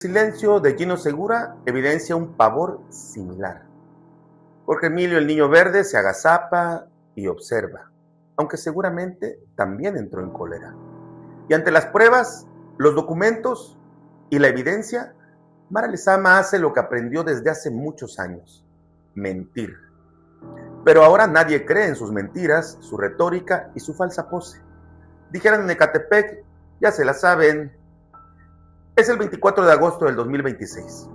El silencio de Gino Segura evidencia un pavor similar. Jorge Emilio el Niño Verde se agazapa y observa, aunque seguramente también entró en cólera. Y ante las pruebas, los documentos y la evidencia, Mara Lezama hace lo que aprendió desde hace muchos años: mentir. Pero ahora nadie cree en sus mentiras, su retórica y su falsa pose. Dijeron en Ecatepec, ya se la saben. Es el 24 de agosto del 2026.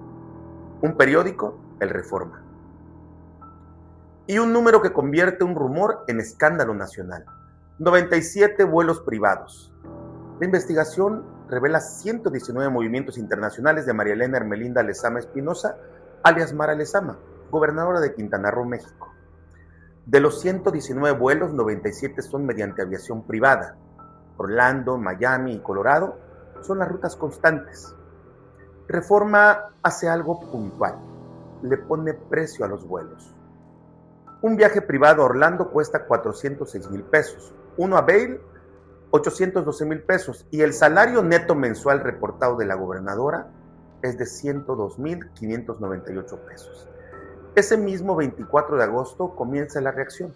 Un periódico, El Reforma. Y un número que convierte un rumor en escándalo nacional: 97 vuelos privados. La investigación revela 119 movimientos internacionales de María Elena Hermelinda Lezama Espinosa, alias Mara Lezama, gobernadora de Quintana Roo, México. De los 119 vuelos, 97 son mediante aviación privada. Orlando, Miami y Colorado son las rutas constantes. Reforma hace algo puntual: le pone precio a los vuelos. Un viaje privado a Orlando cuesta 406,000 pesos, uno a Vail 812,000 pesos, y el salario neto mensual reportado de la gobernadora es de 102,598 pesos. Ese mismo 24 de agosto comienza la reacción.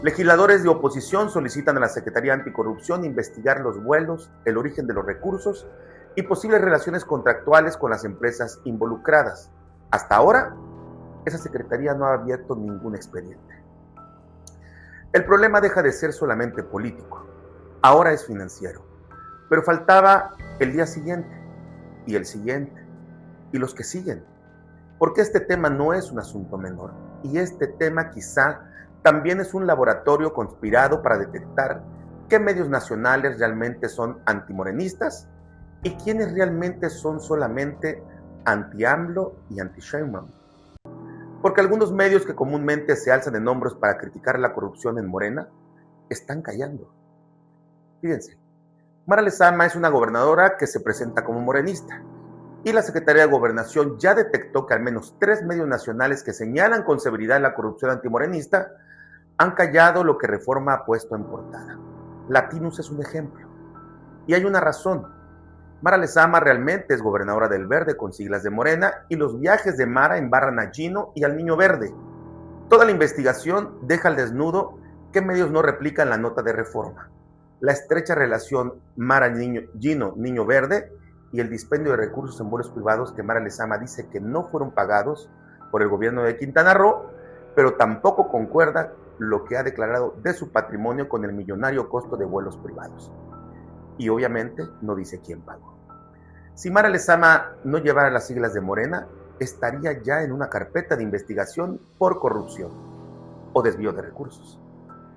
Legisladores de oposición solicitan a la Secretaría Anticorrupción investigar los vuelos, el origen de los recursos y posibles relaciones contractuales con las empresas involucradas. Hasta ahora, esa secretaría no ha abierto ningún expediente. El problema deja de ser solamente político, ahora es financiero. Pero faltaba el día siguiente, y el siguiente, y los que siguen. Porque este tema no es un asunto menor, y este tema quizá también es un laboratorio conspirado para detectar qué medios nacionales realmente son antimorenistas y quiénes realmente son solamente anti-AMLO y anti-Sheinbaum. Porque algunos medios que comúnmente se alzan en hombros para criticar la corrupción en Morena están callando. Fíjense, Mara Lezama es una gobernadora que se presenta como morenista, y la Secretaría de Gobernación ya detectó que al menos 3 medios nacionales que señalan con severidad la corrupción antimorenista han callado lo que Reforma ha puesto en portada. Latinus es un ejemplo. Y hay una razón. Mara Lezama realmente es gobernadora del Verde con siglas de Morena, y los viajes de Mara embarran a Gino y al Niño Verde. Toda la investigación deja al desnudo qué medios no replican la nota de Reforma: la estrecha relación Mara-Gino Niño Verde y el dispendio de recursos en vuelos privados que Mara Lezama dice que no fueron pagados por el gobierno de Quintana Roo, pero tampoco concuerda lo que ha declarado de su patrimonio con el millonario costo de vuelos privados. Y obviamente no dice quién pagó. Si Mara Lezama no llevara las siglas de Morena, estaría ya en una carpeta de investigación por corrupción o desvío de recursos.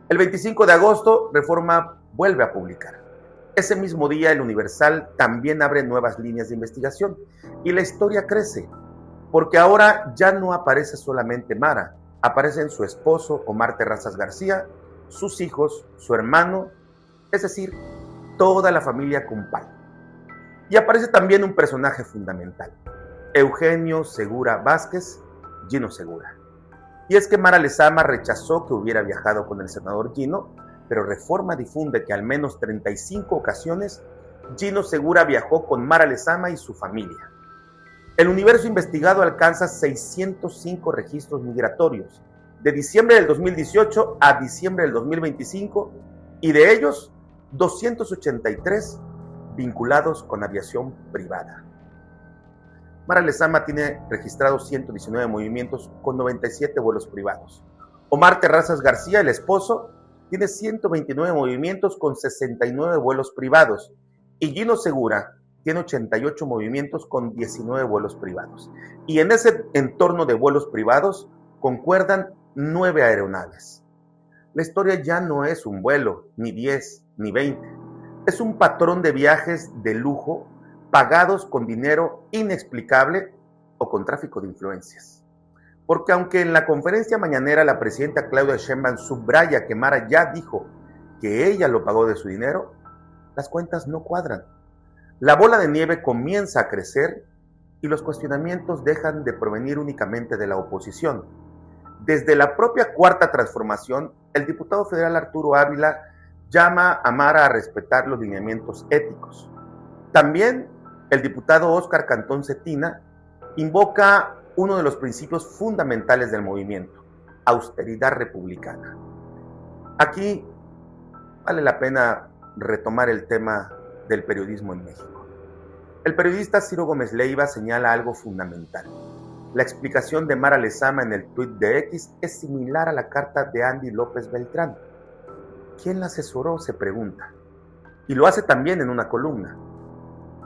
El 25 de agosto, Reforma vuelve a publicar. Ese mismo día, el Universal también abre nuevas líneas de investigación, y la historia crece, porque ahora ya no aparece solamente Mara, aparecen su esposo Omar Terrazas García, sus hijos, su hermano, es decir, toda la familia Cumpal. Y aparece también un personaje fundamental: Eugenio Segura Vázquez, Gino Segura. Y es que Mara Lezama rechazó que hubiera viajado con el senador Gino, pero Reforma difunde que al menos 35 ocasiones Gino Segura viajó con Mara Lezama y su familia. El universo investigado alcanza 605 registros migratorios, de diciembre del 2018 a diciembre del 2025, y de ellos 283 vinculados con aviación privada. Mara Lezama tiene registrados 119 movimientos con 97 vuelos privados. Omar Terrazas García, el esposo, tiene 129 movimientos con 69 vuelos privados. Y Gino Segura tiene 88 movimientos con 19 vuelos privados. Y en ese entorno de vuelos privados concuerdan 9 aeronaves. La historia ya no es un vuelo, ni 10, ni 20. Es un patrón de viajes de lujo pagados con dinero inexplicable o con tráfico de influencias. Porque aunque en la conferencia mañanera la presidenta Claudia Sheinbaum subraya que Mara ya dijo que ella lo pagó de su dinero, las cuentas no cuadran. La bola de nieve comienza a crecer y los cuestionamientos dejan de provenir únicamente de la oposición. Desde la propia Cuarta Transformación, el diputado federal Arturo Ávila llama a Mara a respetar los lineamientos éticos. También el diputado Óscar Cantón Cetina invoca uno de los principios fundamentales del movimiento: austeridad republicana. Aquí vale la pena retomar el tema del periodismo en México. El periodista Ciro Gómez Leiva señala algo fundamental. La explicación de Mara Lezama en el tuit de X es similar a la carta de Andy López Beltrán. ¿Quién la asesoró?, se pregunta. Y lo hace también en una columna.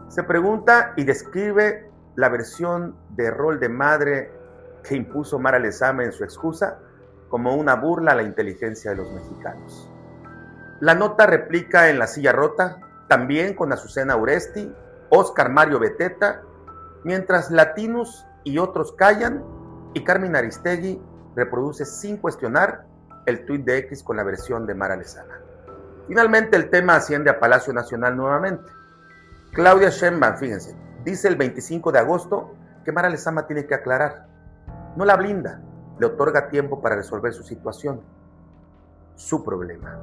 Se pregunta y describe la versión de rol de madre que impuso Mara Lezama en su excusa como una burla a la inteligencia de los mexicanos. La nota replica en La Silla Rota, también con Azucena Uresti, Óscar Mario Beteta, mientras Latinus y otros callan, y Carmen Aristegui reproduce sin cuestionar el tuit de X con la versión de Mara Lezama. Finalmente el tema asciende a Palacio Nacional nuevamente. Claudia Sheinbaum, fíjense, dice el 25 de agosto que Mara Lezama tiene que aclarar. No la blinda, le otorga tiempo para resolver su situación, su problema.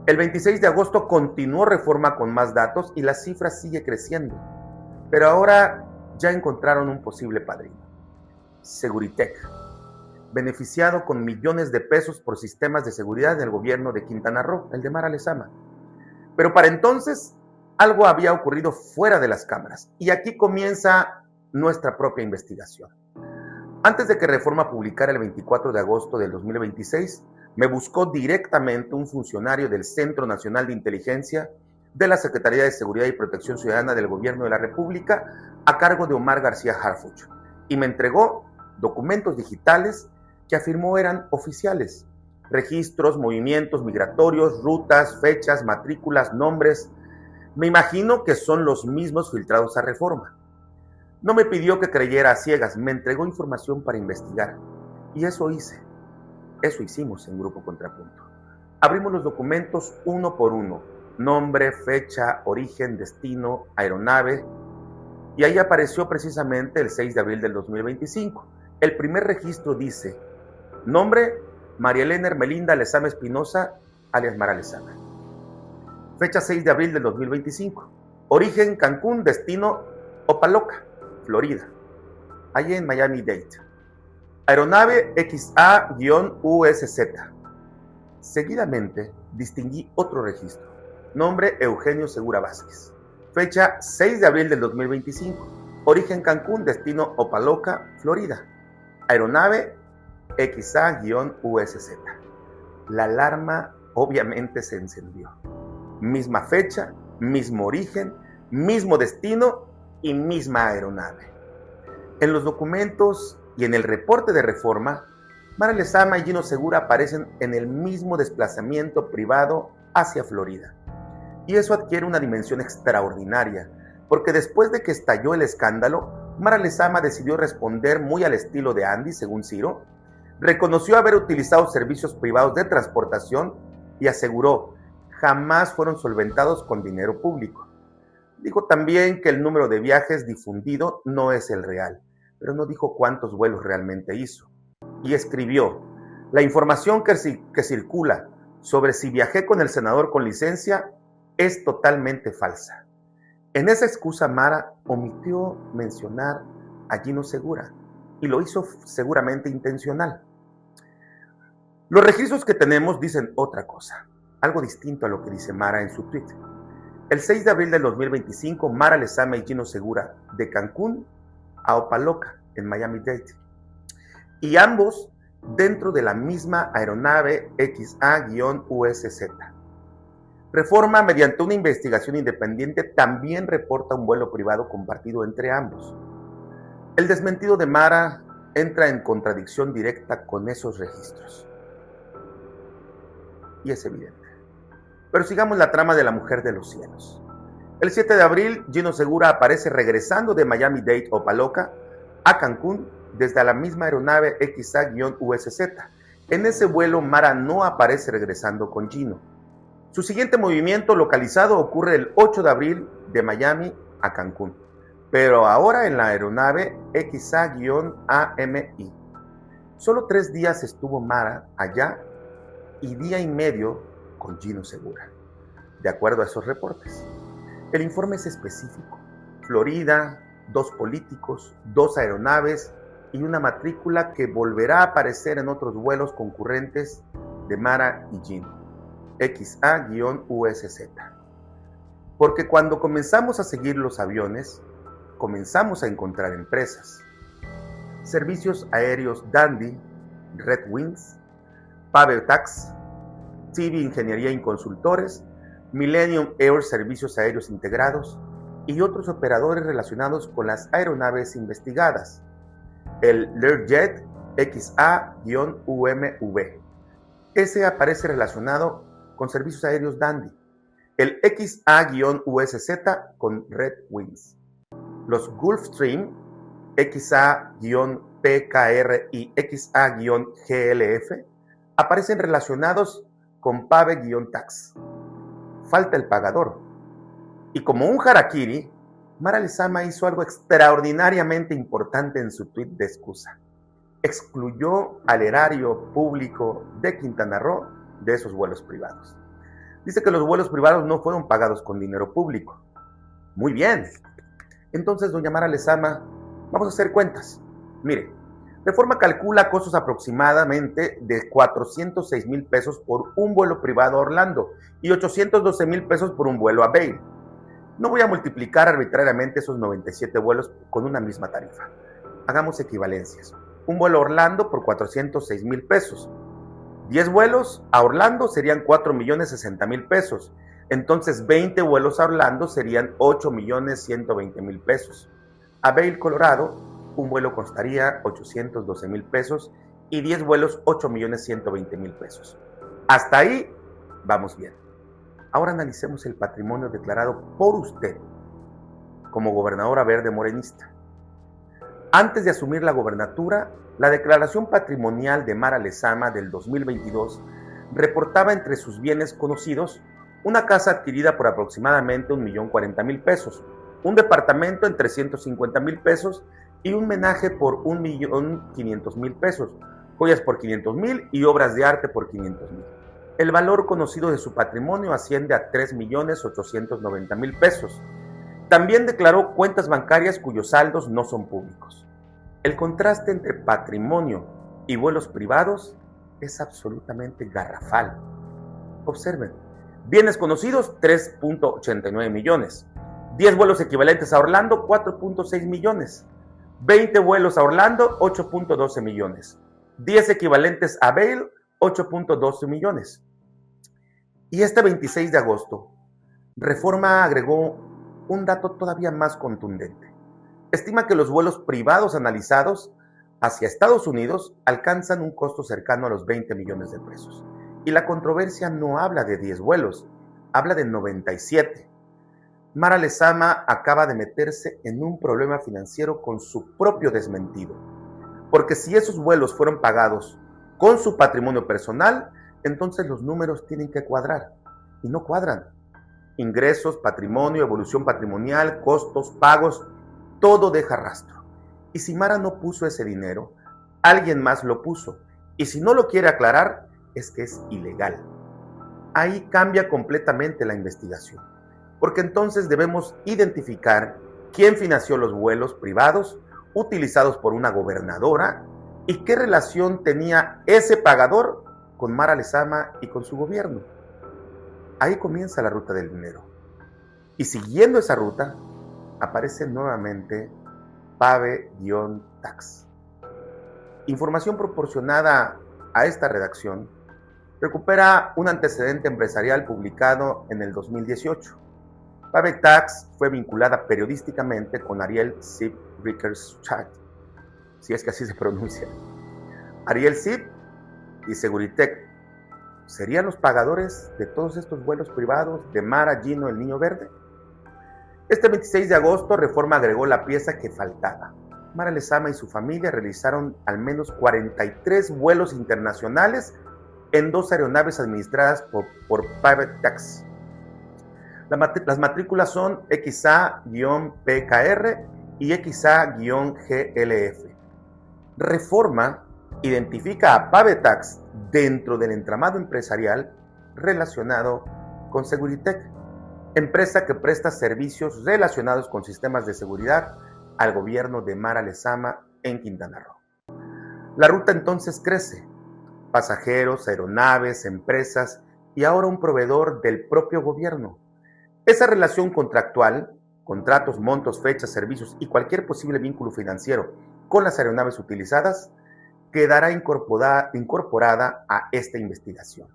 El 26 de agosto continuó Reforma con más datos y la cifra sigue creciendo. Pero ahora ya encontraron un posible padrino: Seguritech, beneficiado con millones de pesos por sistemas de seguridad en el gobierno de Quintana Roo, el de Mara Lezama. Pero para entonces algo había ocurrido fuera de las cámaras, y aquí comienza nuestra propia investigación. Antes de que Reforma publicara el 24 de agosto del 2026, me buscó directamente un funcionario del Centro Nacional de Inteligencia de la Secretaría de Seguridad y Protección Ciudadana del Gobierno de la República, a cargo de Omar García Harfuch, y me entregó documentos digitales que afirmó eran oficiales: registros, movimientos migratorios, rutas, fechas, matrículas, nombres. Me imagino que son los mismos filtrados a Reforma. No me pidió que creyera a ciegas, me entregó información para investigar. Y eso hice. Eso hicimos en Grupo Contrapunto. Abrimos los documentos uno por uno: nombre, fecha, origen, destino, aeronave. Y ahí apareció precisamente el 6 de abril del 2025. El primer registro dice: nombre, María Elena Hermelinda Lezama Espinosa, alias Mara Lezama. Fecha 6 de abril del 2025. Origen, Cancún, destino, Opaloca, Florida, allí en Miami-Dade. Aeronave XA-USZ. Seguidamente distinguí otro registro: nombre, Eugenio Segura Vázquez. Fecha 6 de abril del 2025. Origen, Cancún, destino, Opaloca, Florida. Aeronave XA-USZ. La alarma obviamente se encendió. Misma fecha, mismo origen, mismo destino y misma aeronave. En los documentos y en el reporte de Reforma, Mara Lezama y Gino Segura aparecen en el mismo desplazamiento privado hacia Florida. Y eso adquiere una dimensión extraordinaria, porque después de que estalló el escándalo, Mara Lezama decidió responder muy al estilo de Andy, según Ciro. Reconoció haber utilizado servicios privados de transportación y aseguró: jamás fueron solventados con dinero público. Dijo también que el número de viajes difundido no es el real, pero no dijo cuántos vuelos realmente hizo. Y escribió: la información que circula sobre si viajé con el senador con licencia es totalmente falsa. En esa excusa, Mara omitió mencionar a Gino Segura, y lo hizo seguramente intencional. Los registros que tenemos dicen otra cosa, algo distinto a lo que dice Mara en su tweet. El 6 de abril del 2025, Mara Lezama y Gino Segura de Cancún a Opaloca, en Miami-Dade. Y ambos dentro de la misma aeronave XA-USZ. Reforma, mediante una investigación independiente, también reporta un vuelo privado compartido entre ambos. El desmentido de Mara entra en contradicción directa con esos registros. Y es evidente. Pero sigamos la trama de la mujer de los cielos. El 7 de abril, Gino Segura aparece regresando de Miami-Dade Opaloca a Cancún desde la misma aeronave XA-USZ. En ese vuelo, Mara no aparece regresando con Gino. Su siguiente movimiento localizado ocurre el 8 de abril de Miami a Cancún, pero ahora en la aeronave XA-AMI. Solo 3 días estuvo Mara allá y día y medio con Gino Segura, de acuerdo a esos reportes. El informe es específico. Florida, 2 políticos, 2 aeronaves y una matrícula que volverá a aparecer en otros vuelos concurrentes de Mara y Jean, XA-USZ. Porque cuando comenzamos a seguir los aviones, comenzamos a encontrar empresas. Servicios aéreos Dandy, Red Wings, Pavetax, TV Ingeniería y Consultores, Millennium Air Servicios Aéreos Integrados y otros operadores relacionados con las aeronaves investigadas. El Learjet XA-UMV. Ese aparece relacionado con servicios aéreos Dandy. El XA-USZ con Red Wings. Los Gulfstream XA-PKR y XA-GLF aparecen relacionados con Pave-Tax. Falta el pagador. Y como un harakiri, Mara Lezama hizo algo extraordinariamente importante en su tuit de excusa. Excluyó al erario público de Quintana Roo de esos vuelos privados. Dice que los vuelos privados no fueron pagados con dinero público. Muy bien. Entonces, doña Mara Lezama, vamos a hacer cuentas. Mire, Reforma calcula costos aproximadamente de 406,000 pesos por un vuelo privado a Orlando y 812,000 pesos por un vuelo a Vail. No voy a multiplicar arbitrariamente esos 97 vuelos con una misma tarifa. Hagamos equivalencias. Un vuelo a Orlando por 406,000 pesos. 10 vuelos a Orlando serían 4,060,000 pesos. Entonces 20 vuelos a Orlando serían 8,120,000 pesos. A Vail, Colorado, un vuelo costaría 812,000 pesos y 10 vuelos 8,120,000 pesos. Hasta ahí vamos bien. Ahora analicemos el patrimonio declarado por usted como gobernadora verde morenista. Antes de asumir la gobernatura, la declaración patrimonial de Mara Lezama del 2022 reportaba entre sus bienes conocidos una casa adquirida por aproximadamente 1,040,000 pesos, un departamento en 350,000 pesos y un menaje por 1,500,000 pesos, joyas por 500,000 y obras de arte por 500,000. El valor conocido de su patrimonio asciende a 3,890,000 pesos. También declaró cuentas bancarias cuyos saldos no son públicos. El contraste entre patrimonio y vuelos privados es absolutamente garrafal. Observen, bienes conocidos 3,89 millones, 10 vuelos equivalentes a Orlando 4,6 millones, 20 vuelos a Orlando 8,12 millones, 10 equivalentes a Vail 8,12 millones. Y este 26 de agosto, Reforma agregó un dato todavía más contundente. Estima que los vuelos privados analizados hacia Estados Unidos alcanzan un costo cercano a los 20 millones de pesos. Y la controversia no habla de 10 vuelos, habla de 97. Mara Lezama acaba de meterse en un problema financiero con su propio desmentido. Porque si esos vuelos fueron pagados con su patrimonio personal, entonces los números tienen que cuadrar. Y no cuadran. Ingresos, patrimonio, evolución patrimonial, costos, pagos, todo deja rastro. Y si Mara no puso ese dinero, alguien más lo puso. Y si no lo quiere aclarar, es que es ilegal. Ahí cambia completamente la investigación. Porque entonces debemos identificar quién financió los vuelos privados utilizados por una gobernadora y qué relación tenía ese pagador con Mara Lezama y con su gobierno. Ahí comienza la ruta del dinero. Y siguiendo esa ruta, aparece nuevamente Pave-Tax. Información proporcionada a esta redacción recupera un antecedente empresarial publicado en el 2018. Pave-Tax fue vinculada periodísticamente con Ariel Zip Rickerstadt, si es que así se pronuncia. Ariel Zip y Seguritech ¿serían los pagadores de todos estos vuelos privados de Mara, Gino, el Niño Verde? Este 26 de agosto, Reforma agregó la pieza que faltaba. Mara Lezama y su familia realizaron al menos 43 vuelos internacionales en 2 aeronaves administradas por Pave-Tax. Las matrículas son XA-PKR y XA-GLF. Reforma identifica a Pave-Tax dentro del entramado empresarial relacionado con Seguritech. empresa que presta servicios relacionados con sistemas de seguridad al gobierno de Mara Lezama en Quintana Roo. La ruta entonces crece: pasajeros, aeronaves, empresas y ahora un proveedor del propio gobierno. Esa relación contractual, contratos, montos, fechas, servicios y cualquier posible vínculo financiero con las aeronaves utilizadas quedará incorporada a esta investigación.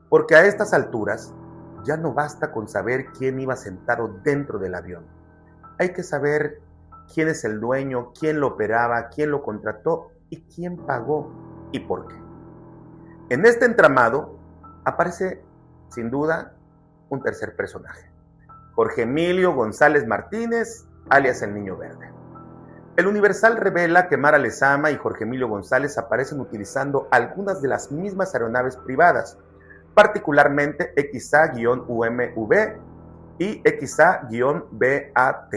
Porque a estas alturas ya no basta con saber quién iba sentado dentro del avión. Hay que saber quién es el dueño, quién lo operaba, quién lo contrató y quién pagó y por qué. En este entramado aparece, sin duda, un tercer personaje: Jorge Emilio González Martínez, alias el Niño Verde. El Universal revela que Mara Lezama y Jorge Emilio González aparecen utilizando algunas de las mismas aeronaves privadas, particularmente XA-UMV y XA-BAT.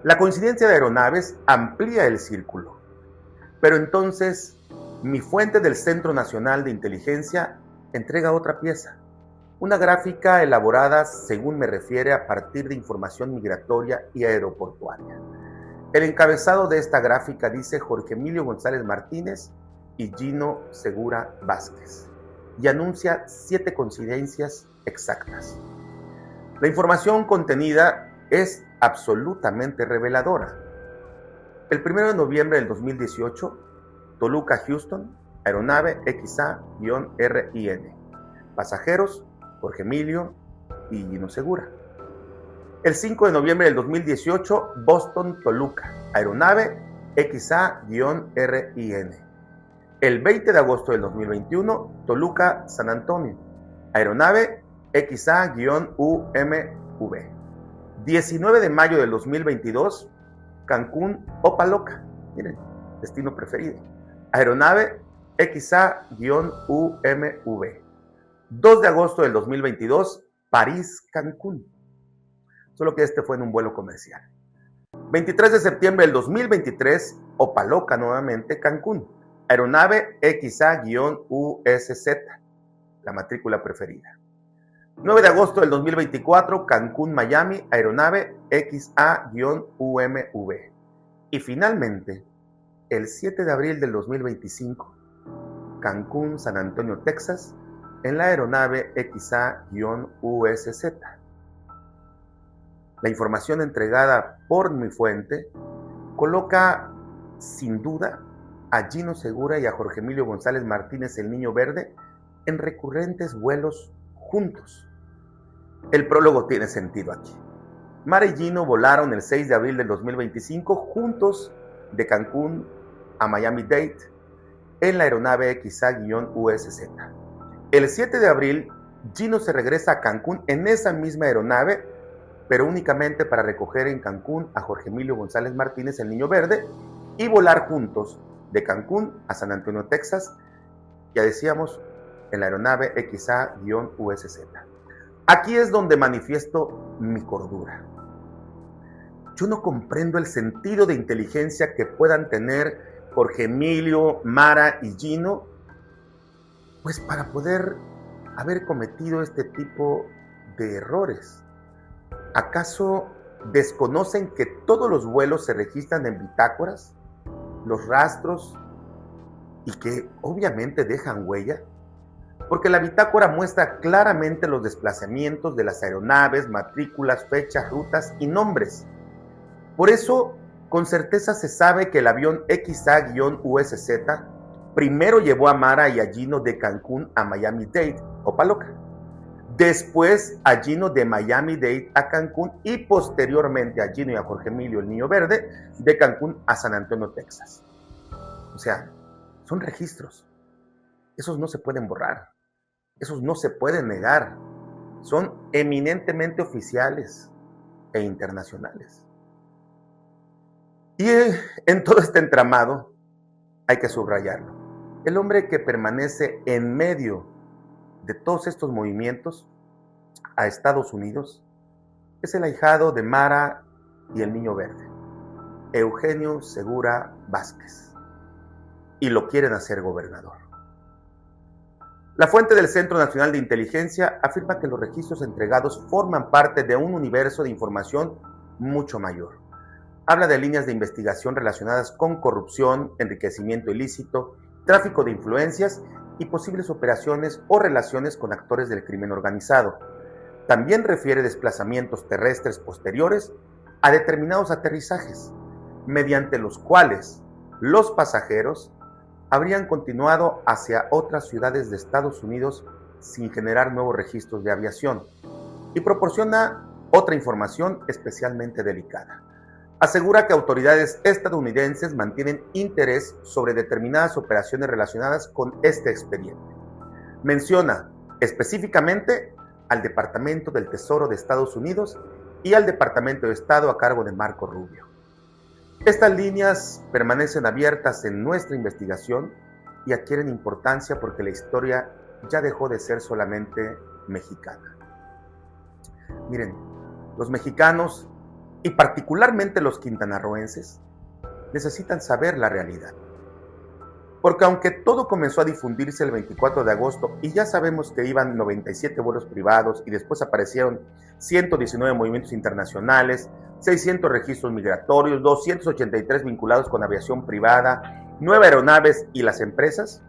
La coincidencia de aeronaves amplía el círculo, pero entonces mi fuente del Centro Nacional de Inteligencia entrega otra pieza, una gráfica elaborada, según me refiere, a partir de información migratoria y aeroportuaria. El encabezado de esta gráfica dice Jorge Emilio González Martínez y Gino Segura Vázquez, y anuncia 7 coincidencias exactas. La información contenida es absolutamente reveladora. El 1 de noviembre del 2018, Toluca-Houston, aeronave XA-RIN. Pasajeros, Jorge Emilio y Gino Segura. El 5 de noviembre del 2018, Boston-Toluca, aeronave XA-RIN. El 20 de agosto del 2021, Toluca-San Antonio, aeronave XA-UMV. 19 de mayo del 2022, Cancún-Opaloca, miren, destino preferido, aeronave XA-UMV. 2 de agosto del 2022, París-Cancún. Solo que este fue en un vuelo comercial. 23 de septiembre del 2023, Opaloca nuevamente, Cancún, aeronave XA-USZ, la matrícula preferida. 9 de agosto del 2024, Cancún-Miami, aeronave XA-UMV. Y finalmente, el 7 de abril del 2025, Cancún-San Antonio, Texas, en la aeronave XA-USZ. La información entregada por mi fuente coloca, sin duda, a Gino Segura y a Jorge Emilio González Martínez, el Niño Verde, en recurrentes vuelos juntos. El prólogo tiene sentido aquí. Mara y Gino volaron el 6 de abril del 2025 juntos de Cancún a Miami-Dade en la aeronave XA-USZ. El 7 de abril, Gino se regresa a Cancún en esa misma aeronave, pero únicamente para recoger en Cancún a Jorge Emilio González Martínez, el Niño Verde, y volar juntos de Cancún a San Antonio, Texas, ya decíamos, en la aeronave XA-USZ. Aquí es donde manifiesto mi cordura. Yo no comprendo el sentido de inteligencia que puedan tener Jorge Emilio, Mara y Gino, pues para poder haber cometido este tipo de errores. ¿Acaso desconocen que todos los vuelos se registran en bitácoras, los rastros, y que obviamente dejan huella? Porque la bitácora muestra claramente los desplazamientos de las aeronaves, matrículas, fechas, rutas y nombres. Por eso, con certeza se sabe que el avión XA-USZ primero llevó a Mara y a Gino de Cancún a Miami-Dade, Opaloca. Después a Gino de Miami-Dade a Cancún y posteriormente a Gino y a Jorge Emilio, el Niño Verde, de Cancún a San Antonio, Texas. O sea, son registros. Esos no se pueden borrar. Esos no se pueden negar. Son eminentemente oficiales e internacionales. Y en todo este entramado hay que subrayarlo. El hombre que permanece en medio de todos estos movimientos a Estados Unidos es el ahijado de Mara y el Niño Verde, Eugenio Segura Vázquez, y lo quieren hacer gobernador. La fuente del Centro Nacional de Inteligencia afirma que los registros entregados forman parte de un universo de información mucho mayor. Habla de líneas de investigación relacionadas con corrupción, enriquecimiento ilícito, tráfico de influencias y posibles operaciones o relaciones con actores del crimen organizado. También refiere desplazamientos terrestres posteriores a determinados aterrizajes, mediante los cuales los pasajeros habrían continuado hacia otras ciudades de Estados Unidos sin generar nuevos registros de aviación, y proporciona otra información especialmente delicada. Asegura que autoridades estadounidenses mantienen interés sobre determinadas operaciones relacionadas con este expediente. Menciona específicamente al Departamento del Tesoro de Estados Unidos y al Departamento de Estado a cargo de Marco Rubio. Estas líneas permanecen abiertas en nuestra investigación y adquieren importancia porque la historia ya dejó de ser solamente mexicana. Miren, los mexicanos y particularmente los quintanarroenses necesitan saber la realidad. Porque aunque todo comenzó a difundirse el 24 de agosto y ya sabemos que iban 97 vuelos privados y después aparecieron 119 movimientos internacionales, 600 registros migratorios, 283 vinculados con aviación privada, 9 aeronaves y las empresas,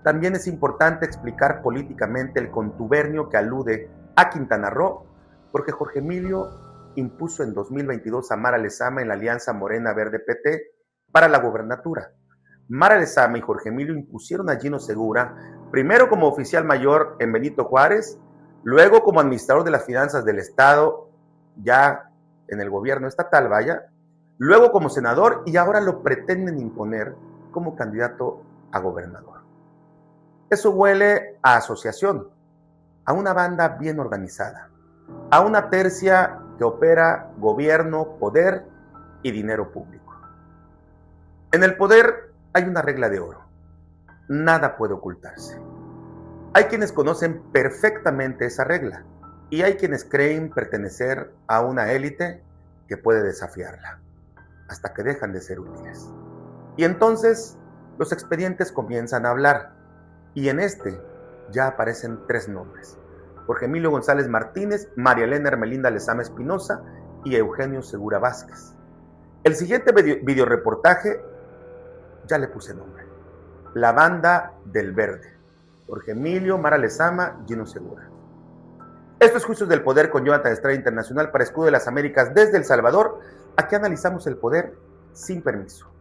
también es importante explicar políticamente el contubernio que alude a Quintana Roo, porque Jorge Emilio impuso en 2022 a Mara Lezama en la alianza Morena Verde PT para la gobernatura. Mara Lezama y Jorge Emilio impusieron a Gino Segura, primero como oficial mayor en Benito Juárez, luego como administrador de las finanzas del Estado, ya en el gobierno estatal, vaya, luego como senador y ahora lo pretenden imponer como candidato a gobernador. Eso huele a asociación, a una banda bien organizada, a una tercia que opera gobierno, poder y dinero público. En el poder hay una regla de oro. Nada puede ocultarse. Hay quienes conocen perfectamente esa regla y hay quienes creen pertenecer a una élite que puede desafiarla, hasta que dejan de ser útiles. Y entonces los expedientes comienzan a hablar y en este ya aparecen 3 nombres: Jorge Emilio González Martínez, María Elena Hermelinda Lezama Espinosa y Eugenio Segura Vázquez. El siguiente videoreportaje ya le puse nombre: La Banda del Verde. Jorge Emilio, Mara Lezama, Gino Segura. Esto es Juicios del Poder con Jonathan Estrada Internacional para Escudo de las Américas desde El Salvador. Aquí analizamos el poder sin permiso.